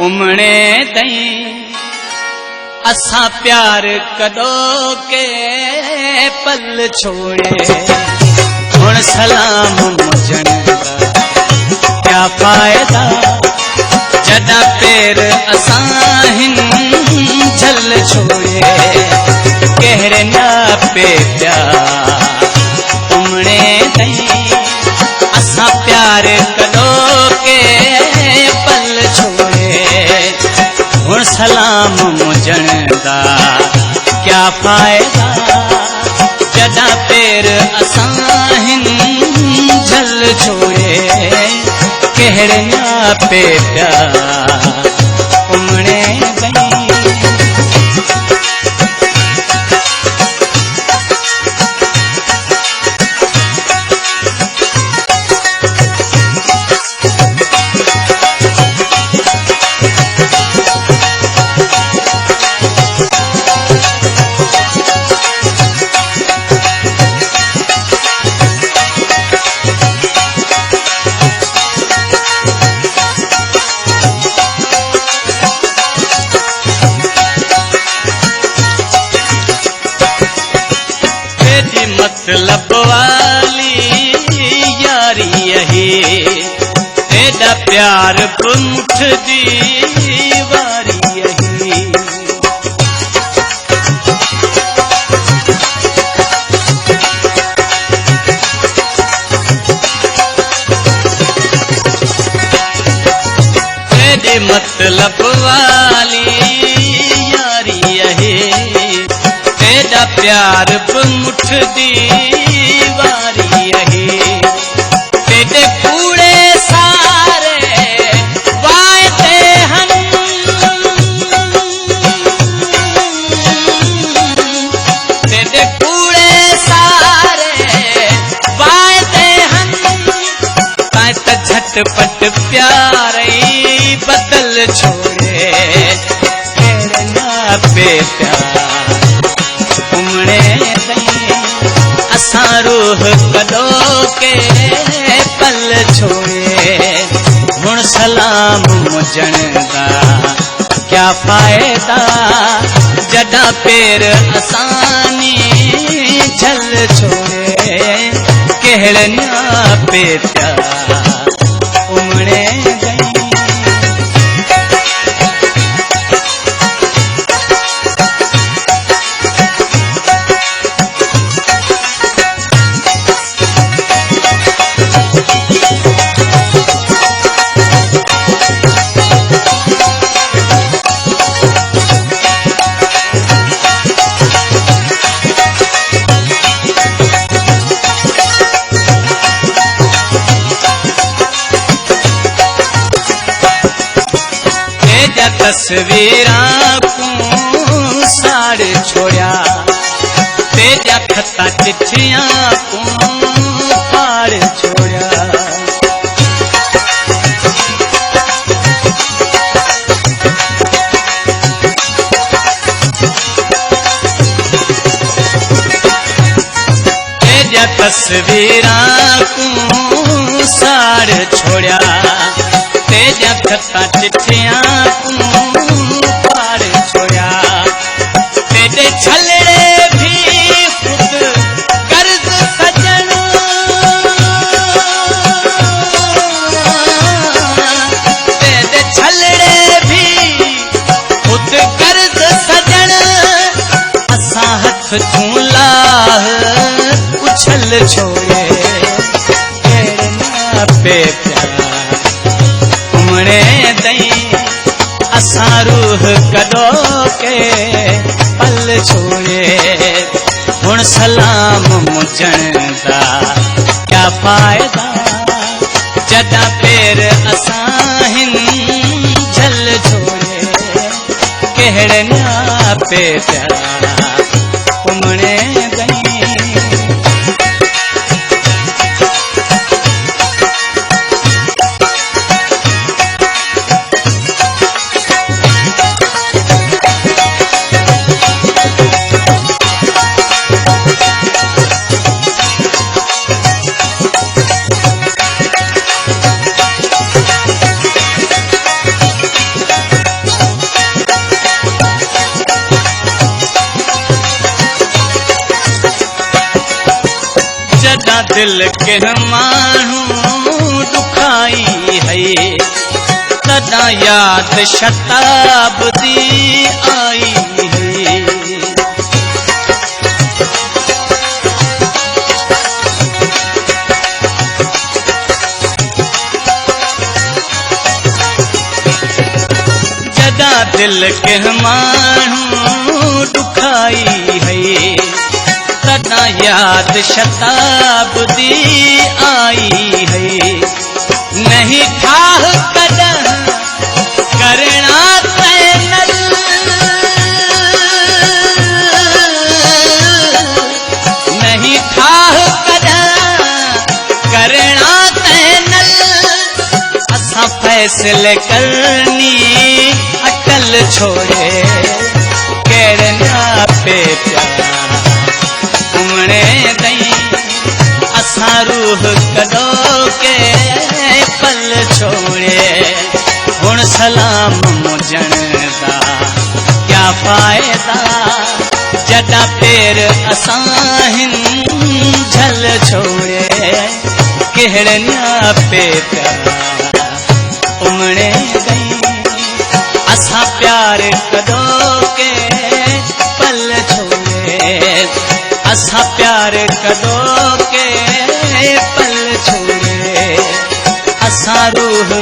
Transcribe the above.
उमणे तई असां प्यार कदो के पल छोड़े हुण सलाम मुझण क्या फायदा जदा पेर असां हिन झल छोड़े कहरे ना पे प्यार उमणे तई असां प्यार कदो के पल छोड़े हुण सलाम मुझण दा क्या फायदा जदा पेर असां हिन झल छोड़े कहरे ना पे प्यार उमणे तई मतलब वाली यारी यही तेरा प्यार मुठ दी वारी यही तेरे मतलब वाली यारी यही तेरा प्यार मुठ दी वारी यही तेरे कूड़े सारे वायदे हन तेरे कूड़े सारे वायदे हन ताए त झटपट प्यारे बदल छोड़े तेरे ना पे प्यार उमणे तई असां रूह कदो के पल छोड़े हुण सलाम मुझण दा क्या फायदा जदा पेर असानी झल छोड़े कहड़ ना पे प्यार उमणे तई तस्वीरां को साड़ छोड़ा तेजा खता चिट्ठियां को फाड़ छोड़ा तेजा तस्वीरां को साड़ छोड़ा तेजा खता चिट्ठियां पार छोड़ा तेरे छलड़े भी खुद कर्ज सजन तेरे छलड़े भी खुद कर्ज सजन असां हथ झूला उछल छोड़े तेरे ना पे प्यार उमणे तई असां रूह कदो के पल छोड़े हुण सलाम मुझण दा क्या फायदा जदा पेर असां हिन झल छोड़े कहड़ ना पे प्यार उमणे तई दिल के माण्हू दुखाई है तदा याद शताब्दी आई है जदा दिल के माण्हू दुखाई है तदा याद शताब्दी आई है नहीं ठाह कदम करना तैनल नहीं ठाह कदम करना तैनल असा फैसले करनी अटल छोड़े केड़ना पे प्यार उमड़े दई असा रूह कदो के पल छोड़े हुण सलाम मुझण दा क्या फायदा जदा पेर असा हिन झल छोड़े केड़ना पे प्यार उमड़े दई असा प्यार कदो के पल छोड़े असा प्यार कदो के पल छोड़े असा रूह